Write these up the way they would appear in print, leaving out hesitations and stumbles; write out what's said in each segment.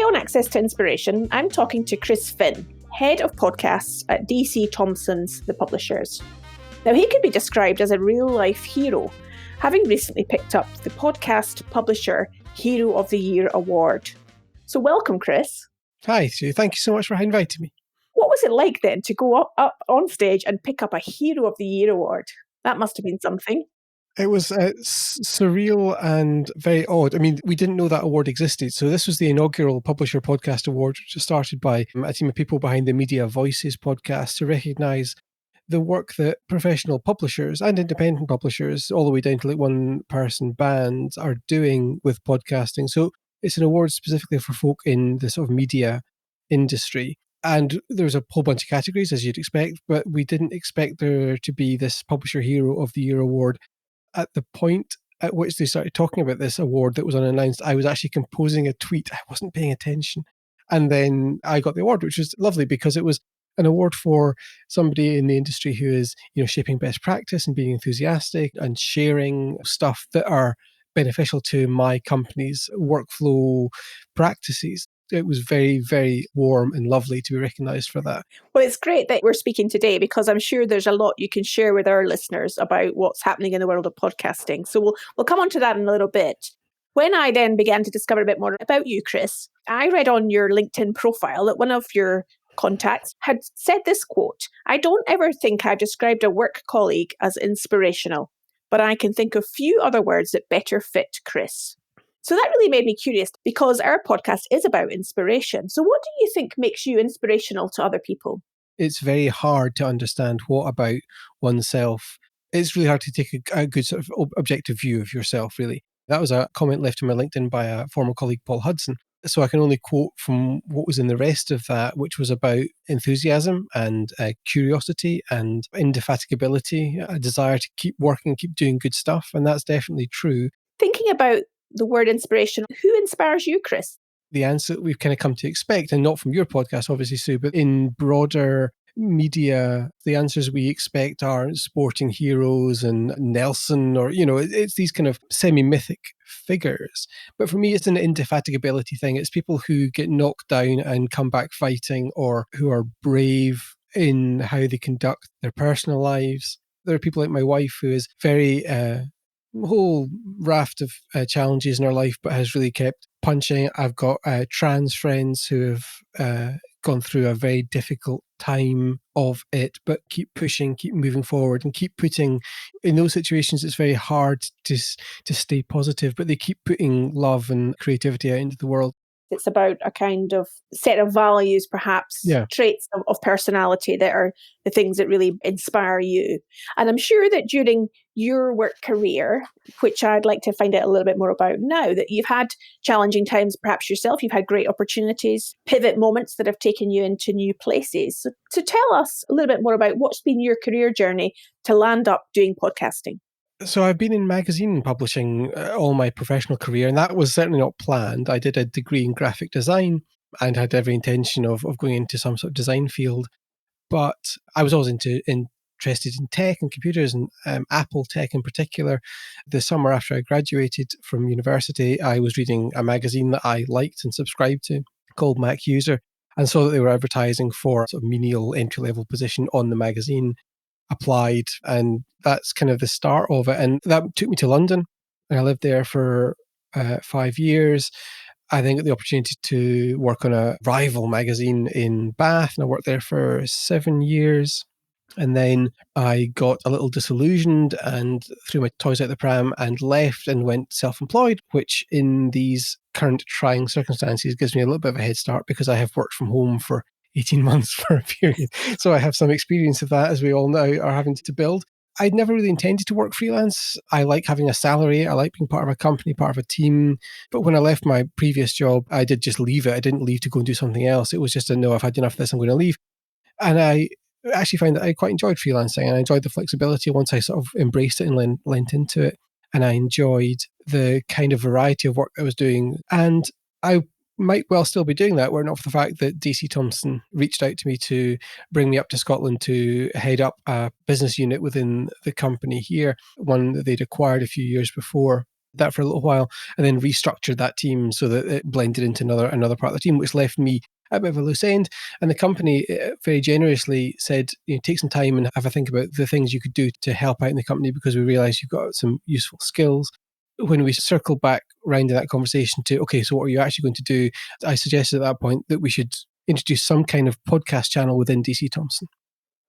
on Access to Inspiration, I'm talking to Phin, Head of Podcasts at DC Thomson's The Publishers. Now, he could be described as a real-life hero, having recently picked up the Podcast Publisher Hero of the Year award. So welcome, Chris. Hi, Sue. Thank you so much for inviting me. What was it like then to go up on stage and pick up a Hero of the Year award? That must have been something. It was surreal and very odd. I mean, we didn't know that award existed. So this was the inaugural Publisher Podcast Award, which was started by a team of people behind the Media Voices podcast to recognise the work that professional publishers and independent publishers, all the way down to like one-person bands, are doing with podcasting. So it's an award specifically for folk in the sort of media industry. And there's a whole bunch of categories, as you'd expect, but we didn't expect there to be this Publisher Hero of the Year award. At the point at which they started talking about this award that was unannounced, I was actually composing a tweet. I wasn't paying attention. And then I got the award, which was lovely because it was an award for somebody in the industry who is, shaping best practice and being enthusiastic and sharing stuff that are beneficial to my company's workflow practices. It was very, very warm and lovely to be recognised for that. Well, it's great that we're speaking today because I'm sure there's a lot you can share with our listeners about what's happening in the world of podcasting. So we'll come on to that in a little bit. When I then began to discover a bit more about you, Chris, I read on your LinkedIn profile that one of your contacts had said this quote: "I don't ever think I've described a work colleague as inspirational, but I can think of few other words that better fit Chris." So that really made me curious because our podcast is about inspiration. So what do you think makes you inspirational to other people? It's very hard to understand what about oneself. It's really hard to take a good sort of objective view of yourself, really. That was a comment left on my LinkedIn by a former colleague, Paul Hudson. So I can only quote from what was in the rest of that, which was about enthusiasm and curiosity and indefatigability, a desire to keep working, keep doing good stuff. And that's definitely true. Thinking about the word inspiration, who inspires you, Chris? The answer that we've kind of come to expect, and not from your podcast, obviously, Sue, but in broader media, the answers we expect are sporting heroes and Nelson, or, it's these kind of semi-mythic figures. But for me, it's an indefatigability thing. It's people who get knocked down and come back fighting, or who are brave in how they conduct their personal lives. There are people like my wife who is very whole raft of challenges in her life, but has really kept punching. I've got trans friends who have gone through a very difficult time of it, but keep pushing, keep moving forward, and keep putting, in those situations, it's very hard to stay positive, but they keep putting love and creativity out into the world. It's about a kind of set of values, perhaps, traits of personality that are the things that really inspire you. And I'm sure that during your work career, which I'd like to find out a little bit more about now, that you've had challenging times perhaps yourself, you've had great opportunities, pivot moments that have taken you into new places. So tell us a little bit more about what's been your career journey to land up doing podcasting. So I've been in magazine publishing all my professional career, and that was certainly not planned. I did a degree in graphic design and had every intention of going into some sort of design field. But I was always interested in tech and computers, and Apple tech in particular. The summer after I graduated from university, I was reading a magazine that I liked and subscribed to called Mac User, and saw that they were advertising for a sort of menial entry-level position on the magazine. Applied, and that's kind of the start of it. And that took me to London, and I lived there for 5 years. I then got the opportunity to work on a rival magazine in Bath, and I worked there for 7 years. And then I got a little disillusioned and threw my toys out the pram and left and went self-employed, which in these current trying circumstances gives me a little bit of a head start because I have worked from home for 18 months for a period. So I have some experience of that, as we all know, are having to build. I'd never really intended to work freelance. I like having a salary. I like being part of a company, part of a team. But when I left my previous job, I did just leave it. I didn't leave to go and do something else. It was just no, I've had enough of this, I'm going to leave. And I actually found that I quite enjoyed freelancing, and I enjoyed the flexibility once I sort of embraced it and lent into it. And I enjoyed the kind of variety of work I was doing. And I might well still be doing that were it not for the fact that DC Thomson reached out to me to bring me up to Scotland to head up a business unit within the company here, one that they'd acquired a few years before. That for a little while, and then restructured that team so that it blended into another part of the team, which left me at a bit of a loose end. And the company very generously said, take some time and have a think about the things you could do to help out in the company, because we realised you've got some useful skills. When we circled back round in that conversation to, okay, so what are you actually going to do? I suggested at that point that we should introduce some kind of podcast channel within DC Thomson.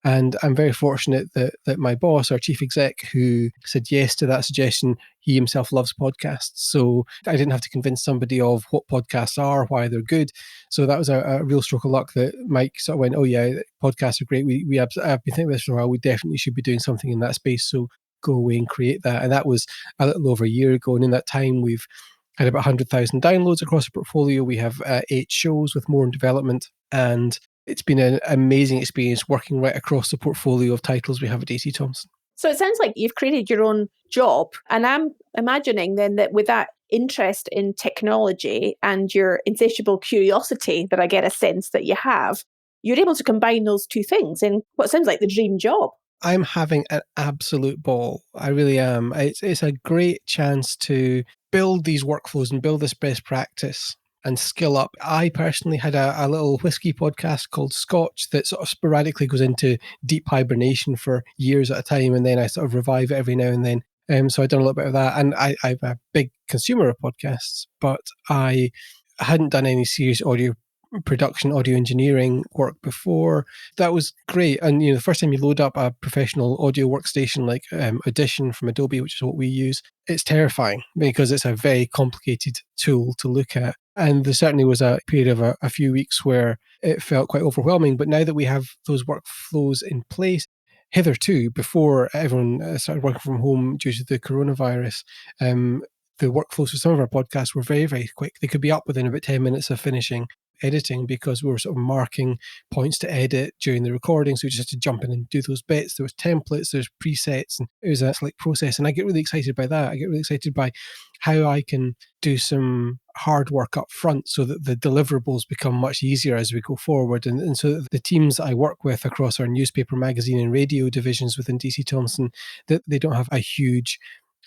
And I'm very fortunate that my boss, our chief exec, who said yes to that suggestion, he himself loves podcasts. So I didn't have to convince somebody of what podcasts are, why they're good. So that was a real stroke of luck that Mike sort of went, oh yeah, podcasts are great. I've been thinking about this for a while. We definitely should be doing something in that space. So go away and create that. And that was a little over a year ago. And in that time, we've had about 100,000 downloads across the portfolio. We have 8 shows with more in development. And it's been an amazing experience working right across the portfolio of titles we have at DC Thomson. So it sounds like you've created your own job. And I'm imagining then that with that interest in technology and your insatiable curiosity that I get a sense that you have, you're able to combine those two things in what sounds like the dream job. I'm having an absolute ball. I really am. It's a great chance to build these workflows and build this best practice and skill up. I personally had a little whiskey podcast called Scotch that sort of sporadically goes into deep hibernation for years at a time, and then I sort of revive it every now and then. So I've done a little bit of that, and I'm a big consumer of podcasts, but I hadn't done any serious audio production, audio engineering work before. That was great. And the first time you load up a professional audio workstation like Audition from Adobe, which is what we use, it's terrifying because it's a very complicated tool to look at. And there certainly was a period of a few weeks where it felt quite overwhelming. But now that we have those workflows in place, hitherto, before everyone started working from home due to the coronavirus, the workflows for some of our podcasts were very, very quick. They could be up within about 10 minutes of finishing editing, because we were sort of marking points to edit during the recording. So we just had to jump in and do those bits. There was templates, there's presets, and it was a slick process. And I get really excited by that. I get really excited by how I can do some hard work up front so that the deliverables become much easier as we go forward. And so that the teams I work with across our newspaper, magazine, and radio divisions within DC Thomson, that they don't have a huge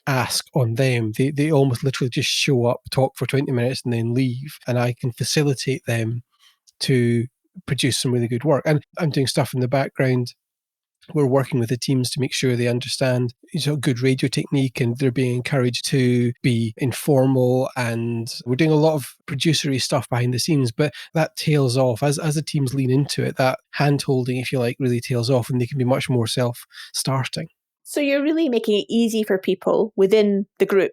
ask on them. They almost literally just show up, talk for 20 minutes and then leave, and I can facilitate them to produce some really good work. And I'm doing stuff in the background. We're working with the teams to make sure they understand good radio technique, and they're being encouraged to be informal, and we're doing a lot of producery stuff behind the scenes, but that tails off as the teams lean into it. That hand-holding, if you like, really tails off, and they can be much more self-starting. So you're really making it easy for people within the group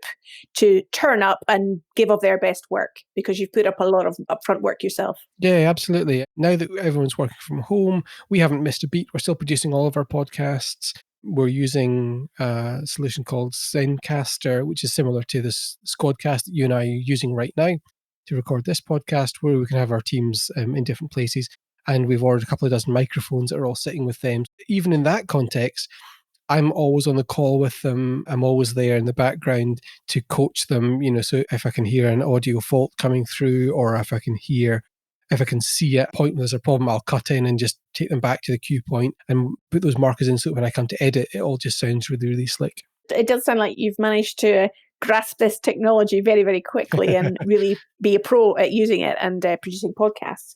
to turn up and give of their best work because you've put up a lot of upfront work yourself. Yeah, absolutely. Now that everyone's working from home, we haven't missed a beat. We're still producing all of our podcasts. We're using a solution called Zencaster, which is similar to this Squadcast that you and I are using right now to record this podcast, where we can have our teams in different places. And we've ordered a couple of dozen microphones that are all sitting with them. Even in that context, I'm always on the call with them. I'm always there in the background to coach them, so if I can hear an audio fault coming through, or if I can see a point where there's a problem, I'll cut in and just take them back to the cue point and put those markers in, so when I come to edit, it all just sounds really, really slick. It does sound like you've managed to grasp this technology very, very quickly and really be a pro at using it and producing podcasts.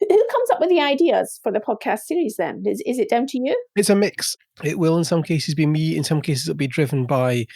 Who comes up with the ideas for the podcast series then? Is it down to you? It's a mix. It will in some cases be me. In some cases it'll be driven by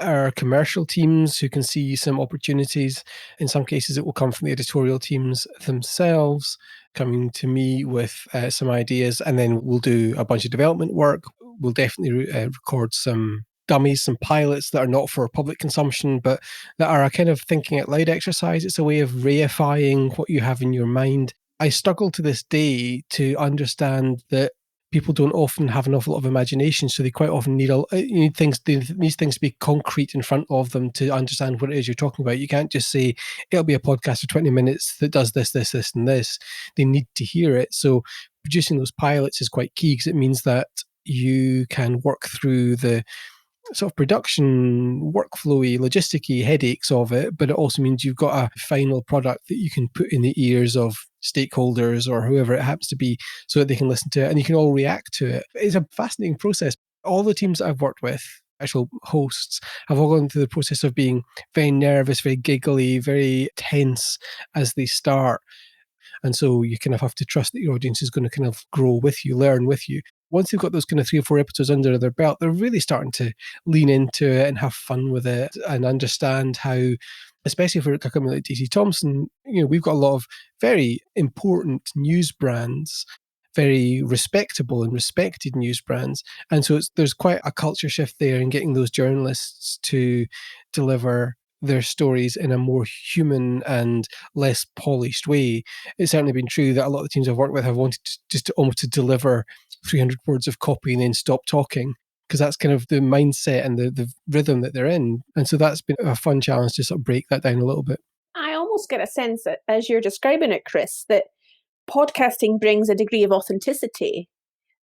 our commercial teams who can see some opportunities. In some cases it will come from the editorial teams themselves coming to me with some ideas, and then we'll do a bunch of development work. We'll definitely record some dummies, some pilots that are not for public consumption, but that are a kind of thinking out loud exercise. It's a way of reifying what you have in your mind. I struggle to this day to understand that people don't often have an awful lot of imagination, so they quite often need things to be concrete in front of them to understand what it is you're talking about. You can't just say, it'll be a podcast for 20 minutes that does this, this, this, and this. They need to hear it. So producing those pilots is quite key, because it means that you can work through the sort of production, workflowy, logisticy headaches of it, but it also means you've got a final product that you can put in the ears of stakeholders or whoever it happens to be, so that they can listen to it and you can all react to it. It's a fascinating process. All the teams that I've worked with actual hosts have all gone through the process of being very nervous, very giggly, very tense as they start. And so you kind of have to trust that your audience is going to kind of grow with you, learn with you. Once they've got those kind of 3 or 4 episodes under their belt, they're really starting to lean into it and have fun with it and understand how, especially for a company like DC Thomson, we've got a lot of very important news brands, very respectable and respected news brands. And so there's quite a culture shift there in getting those journalists to deliver their stories in a more human and less polished way. It's certainly been true that a lot of the teams I've worked with have wanted almost to deliver 300 words of copy and then stop talking, because that's kind of the mindset and the rhythm that they're in. And so that's been a fun challenge to sort of break that down a little bit. I almost get a sense that, as you're describing it, Chris, that podcasting brings a degree of authenticity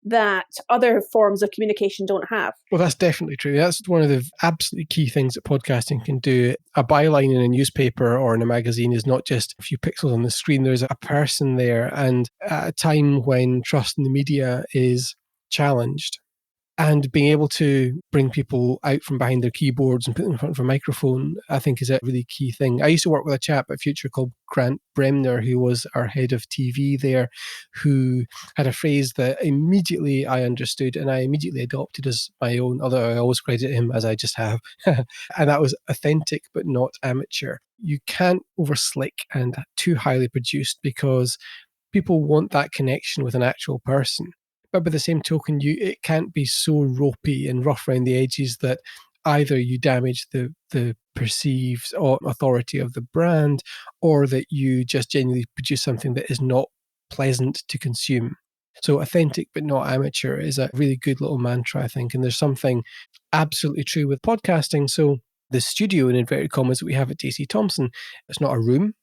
that other forms of communication don't have. Well, that's definitely true. That's one of the absolutely key things that podcasting can do. A byline in a newspaper or in a magazine is not just a few pixels on the screen. There's a person there. And at a time when trust in the media is challenged, and being able to bring people out from behind their keyboards and put them in front of a microphone, I think, is a really key thing. I used to work with a chap at Future called Grant Bremner, who was our head of TV there, who had a phrase that immediately I understood and I immediately adopted as my own, although I always credit him as I just have. And that was authentic but not amateur. You can't overslick and too highly produced, because people want that connection with an actual person. But by the same token, it can't be so ropey and rough around the edges that either you damage the perceived authority of the brand, or that you just genuinely produce something that is not pleasant to consume. So authentic but not amateur is a really good little mantra, I think. And there's something absolutely true with podcasting. So the studio, in inverted commas, that we have at DC Thomson, it's not a room,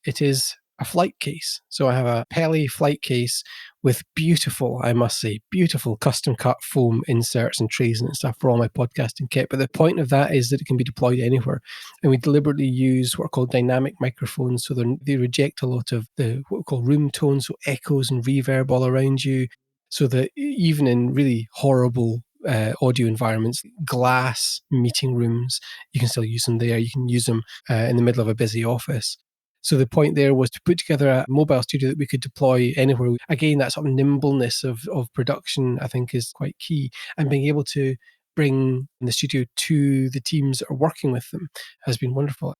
it is a flight case. So I have a Peli flight case with beautiful, I must say, beautiful custom cut foam inserts and trays and stuff for all my podcasting kit. But the point of that is that it can be deployed anywhere. And we deliberately use what are called dynamic microphones. So they reject a lot of the what we call room tones, so echoes and reverb all around you. So that even in really horrible audio environments, glass meeting rooms, you can still use them there. You can use them in the middle of a busy office. So the point there was to put together a mobile studio that we could deploy anywhere. Again, that sort of nimbleness of production, I think, is quite key. And being able to bring the studio to the teams that are working with them has been wonderful.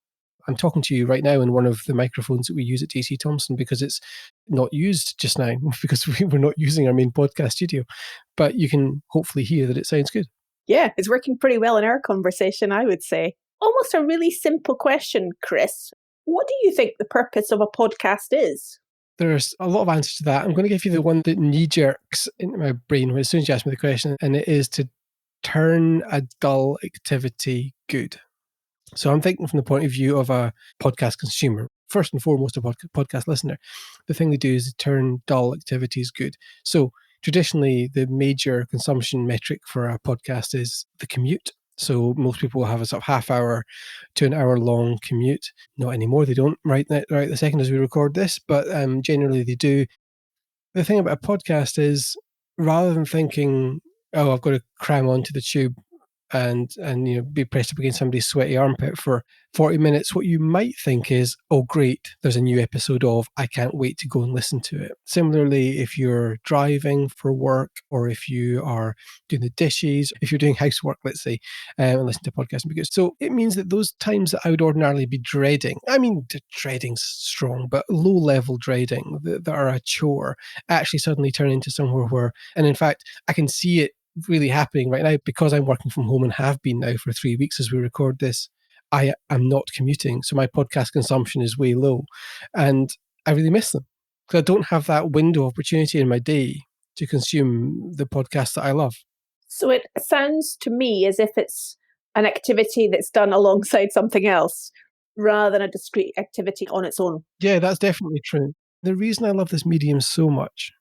I'm talking to you right now in one of the microphones that we use at DC Thomson, because it's not used just now because we're not using our main podcast studio. But you can hopefully hear that it sounds good. Yeah, it's working pretty well in our conversation, I would say. Almost a really simple question, Chris. What do you think the purpose of a podcast is? There's a lot of answers to that. I'm going to give you the one that knee-jerks into my brain as soon as you ask me the question, and it is to turn a dull activity good. So I'm thinking from the point of view of a podcast consumer. First and foremost, a podcast listener. The thing they do is turn dull activities good. So traditionally, the major consumption metric for a podcast is the commute. So most people have a sort of half hour to an hour long commute. Not anymore. They don't right the second as we record this, but generally they do. The thing about a podcast is, rather than thinking, oh, I've got to cram onto the tube and be pressed up against somebody's sweaty armpit for 40 minutes, what you might think is, oh great, there's a new episode of, I can't wait to go and listen to it. Similarly, if you're driving for work, or if you are doing the dishes, if you're doing housework, let's say, and listen to podcasts, because so it means that those times that I would ordinarily be dreading, I mean, dreading's strong, but low level dreading that are a chore, actually suddenly turn into somewhere where, and in fact, I can see it really happening right now, because I'm working from home and have been now for 3 weeks as we record this. I am not commuting, so my podcast consumption is way low, and I really miss them because I don't have that window of opportunity in my day to consume the podcast that I love. So it sounds to me as if it's an activity that's done alongside something else rather than a discrete activity on its own. Yeah, that's definitely true. The reason I love this medium so much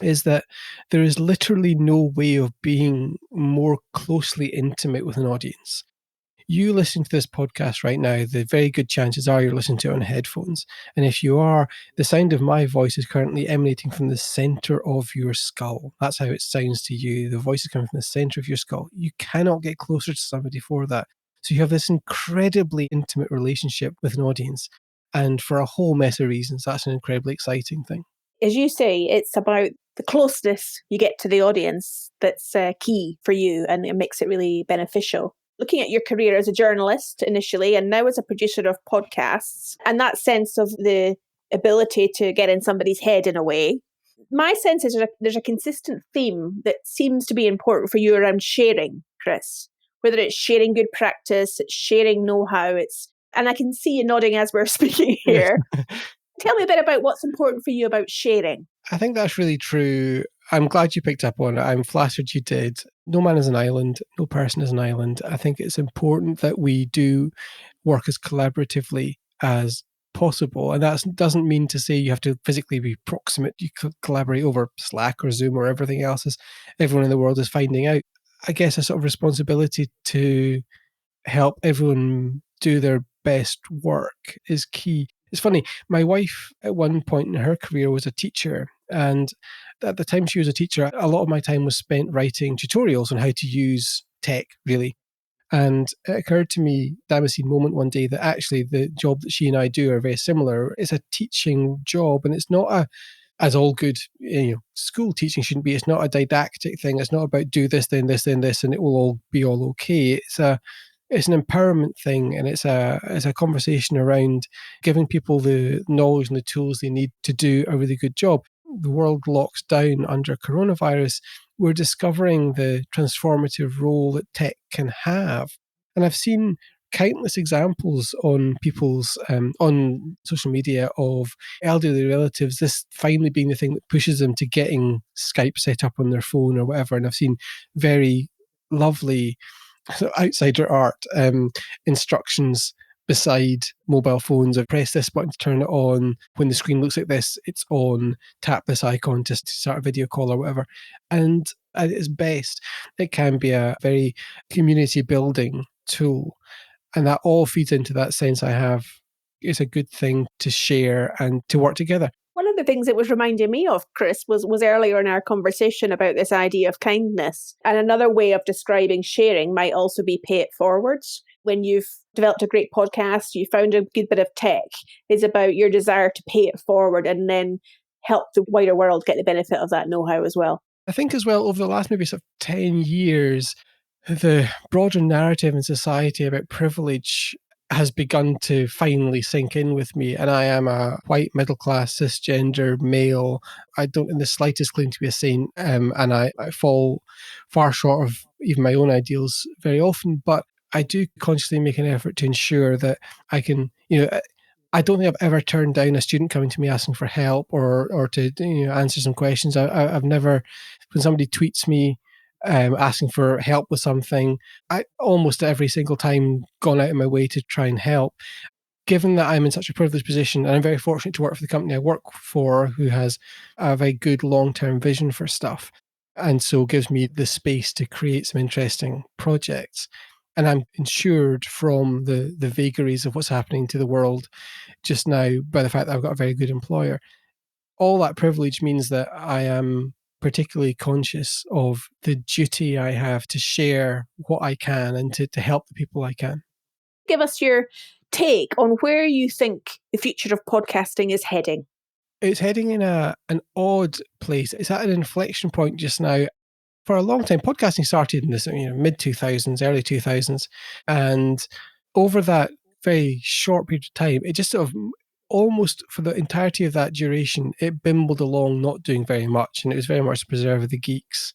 is that there is literally no way of being more closely intimate with an audience. You listening to this podcast right now, the very good chances are you're listening to it on headphones. And if you are, the sound of my voice is currently emanating from the center of your skull. That's how it sounds to you. The voice is coming from the center of your skull. You cannot get closer to somebody for that. So you have this incredibly intimate relationship with an audience. And for a whole mess of reasons, that's an incredibly exciting thing. As you say, it's about the closeness you get to the audience that's key for you, and it makes it really beneficial. Looking at your career as a journalist initially, and now as a producer of podcasts, and that sense of the ability to get in somebody's head in a way, my sense is there's a consistent theme that seems to be important for you around sharing, Chris. Whether it's sharing good practice, it's sharing know-how, and I can see you nodding as we're speaking here. Tell me a bit about what's important for you about sharing. I think that's really true. I'm glad you picked up on it. I'm flattered you did. No man is an island. No person is an island. I think it's important that we do work as collaboratively as possible. And that doesn't mean to say you have to physically be proximate. You could collaborate over Slack or Zoom or everything else as everyone in the world is finding out. I guess a sort of responsibility to help everyone do their best work is key. It's funny, my wife at one point in her career was a teacher, and at the time she was a teacher, a lot of my time was spent writing tutorials on how to use tech, really. And it occurred to me, Damascene moment one day, that actually the job that she and I do are very similar. It's a teaching job, and it's not as all good, school teaching shouldn't be. It's not a didactic thing. It's not about do this, then this, then this, and it will all be all okay. It's an empowerment thing, and it's a conversation around giving people the knowledge and the tools they need to do a really good job. The world locks down under coronavirus. We're discovering the transformative role that tech can have. And I've seen countless examples on people's on social media of elderly relatives, this finally being the thing that pushes them to getting Skype set up on their phone or whatever. And I've seen very lovely outsider art instructions beside mobile phones of press this button to turn it on. When the screen looks like this, it's on. Tap this icon to start a video call or whatever. And at its best, it can be a very community building tool. And that all feeds into that sense I have. It's a good thing to share and to work together. One of the things it was reminding me of, Chris, was earlier in our conversation about this idea of kindness. And another way of describing sharing might also be pay it forwards. When you've developed a great podcast, you found a good bit of tech, it's about your desire to pay it forward and then help the wider world get the benefit of that know-how as well. I think as well, over the last maybe sort of 10 years, the broader narrative in society about privilege has begun to finally sink in with me. And I am a white, middle-class, cisgender male. I don't in the slightest claim to be a saint, and I fall far short of even my own ideals very often. But I do consciously make an effort to ensure that I can, I don't think I've ever turned down a student coming to me asking for help or to answer some questions. I've never, when somebody tweets me asking for help with something, I almost every single time gone out of my way to try and help. Given that I'm in such a privileged position, and I'm very fortunate to work for the company I work for, who has a very good long-term vision for stuff, and so gives me the space to create some interesting projects. And I'm insured from the vagaries of what's happening to the world just now by the fact that I've got a very good employer. All that privilege means that I am particularly conscious of the duty I have to share what I can and to help the people I can. Give us your take on where you think the future of podcasting is heading. It's heading in an odd place. It's at an inflection point just now. For a long time, podcasting started in this mid-2000s, early 2000s. And over that very short period of time, it just sort of almost for the entirety of that duration, it bimbled along, not doing very much. And it was very much to preserve the geeks.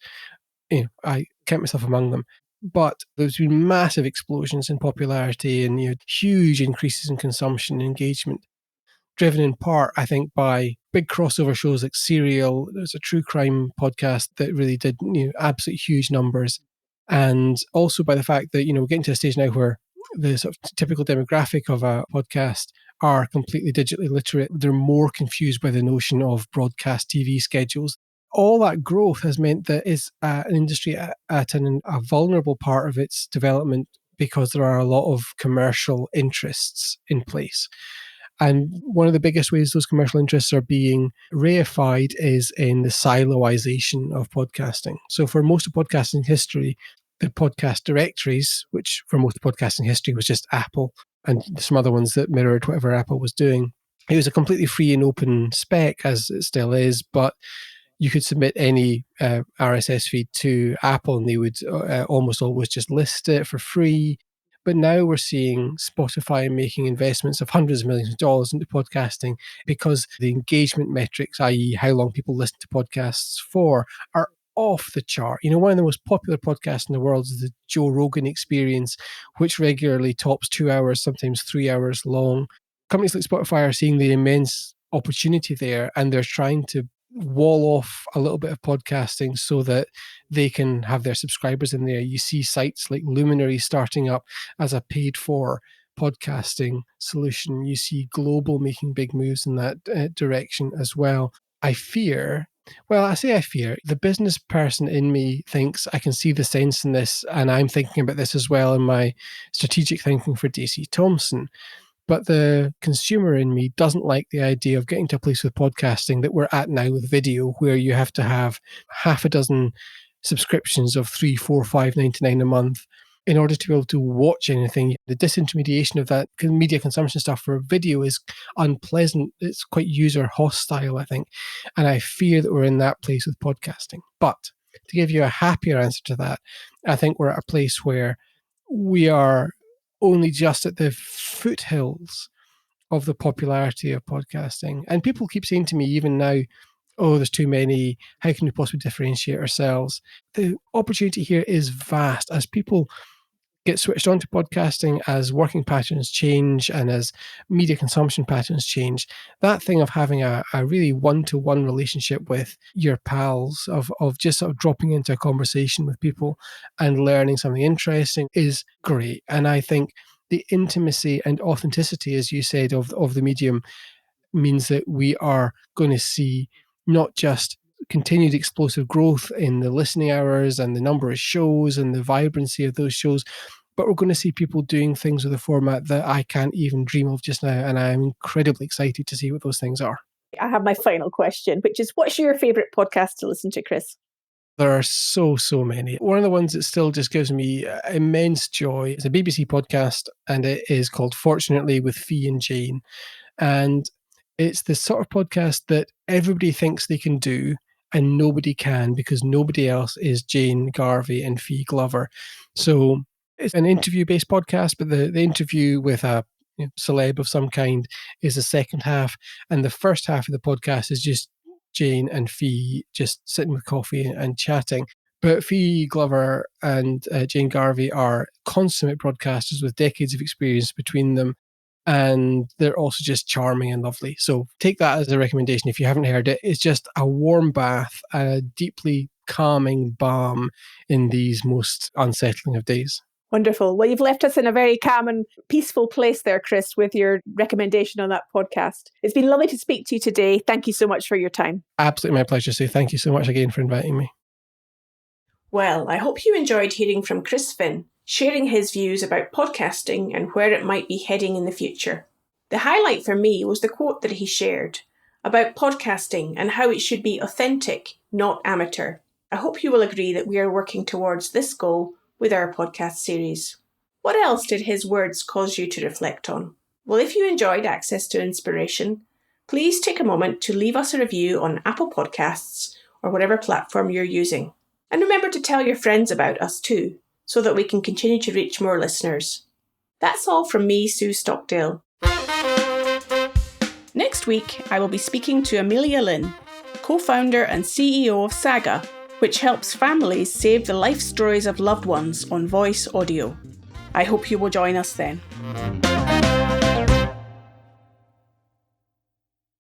I count myself among them. But there's been massive explosions in popularity and huge increases in consumption and engagement, driven in part, I think, by big crossover shows like Serial. There's a true crime podcast that really did absolute huge numbers. And also by the fact that, we're getting to a stage now where the sort of typical demographic of a podcast are completely digitally literate. They're more confused by the notion of broadcast TV schedules. All that growth has meant that it's an industry at a vulnerable part of its development because there are a lot of commercial interests in place. And one of the biggest ways those commercial interests are being reified is in the siloization of podcasting. So for most of podcasting history, the podcast directories, which for most of podcasting history was just Apple and some other ones that mirrored whatever Apple was doing, it was a completely free and open spec, as it still is, but you could submit any RSS feed to Apple and they would almost always just list it for free. But now we're seeing Spotify making investments of hundreds of millions of dollars into podcasting because the engagement metrics, i.e. how long people listen to podcasts for, are off the chart. You know, one of the most popular podcasts in the world is the Joe Rogan Experience, which regularly tops 2 hours, sometimes 3 hours long. Companies like Spotify are seeing the immense opportunity there, and they're trying to wall off a little bit of podcasting so that they can have their subscribers in there. You see sites like Luminary starting up as a paid for podcasting solution. You see Global making big moves in that direction as well. I fear, the business person in me thinks I can see the sense in this, and I'm thinking about this as well in my strategic thinking for DC Thomson. But the consumer in me doesn't like the idea of getting to a place with podcasting that we're at now with video, where you have to have half a dozen subscriptions of $3, $4, $5.99 a month in order to be able to watch anything. The disintermediation of that media consumption stuff for video is unpleasant. It's quite user hostile, I think. And I fear that we're in that place with podcasting. But to give you a happier answer to that, I think we're at a place where we are only just at the foothills of the popularity of podcasting. And people keep saying to me even now, oh, there's too many. How can we possibly differentiate ourselves? The opportunity here is vast. As people get switched on to podcasting, as working patterns change and as media consumption patterns change, that thing of having a really one-to-one relationship with your pals, of just sort of dropping into a conversation with people and learning something interesting is great. And I think the intimacy and authenticity, as you said, of the medium means that we are going to see not just continued explosive growth in the listening hours and the number of shows and the vibrancy of those shows, but we're going to see people doing things with a format that I can't even dream of just now, and I'm incredibly excited to see what those things are. I have my final question, which is, what's your favourite podcast to listen to, Chris? There are so many. One of the ones that still just gives me immense joy is a BBC podcast, and it is called Fortunately with Phin and Jane. And it's the sort of podcast that everybody thinks they can do and nobody can, because nobody else is Jane Garvey and Phin Glover. So it's an interview-based podcast, but the interview with a celeb of some kind is the second half, and the first half of the podcast is just Jane and Phin just sitting with coffee and chatting. But Phin Glover and Jane Garvey are consummate broadcasters with decades of experience between them, and they're also just charming and lovely. So take that as a recommendation if you haven't heard it. It's just a warm bath, a deeply calming balm in these most unsettling of days. Wonderful. Well, you've left us in a very calm and peaceful place there, Chris, with your recommendation on that podcast. It's been lovely to speak to you today. Thank you so much for your time. Absolutely my pleasure, Sue. Thank you so much again for inviting me. Well, I hope you enjoyed hearing from Chris Phin, sharing his views about podcasting and where it might be heading in the future. The highlight for me was the quote that he shared about podcasting and how it should be authentic, not amateur. I hope you will agree that we are working towards this goal with our podcast series. What else did his words cause you to reflect on? Well, if you enjoyed Access to Inspiration, please take a moment to leave us a review on Apple Podcasts or whatever platform you're using. And remember to tell your friends about us too, so that we can continue to reach more listeners. That's all from me, Sue Stockdale. Next week, I will be speaking to Amelia Lynn, co-founder and CEO of Saga, which helps families save the life stories of loved ones on voice audio. I hope you will join us then.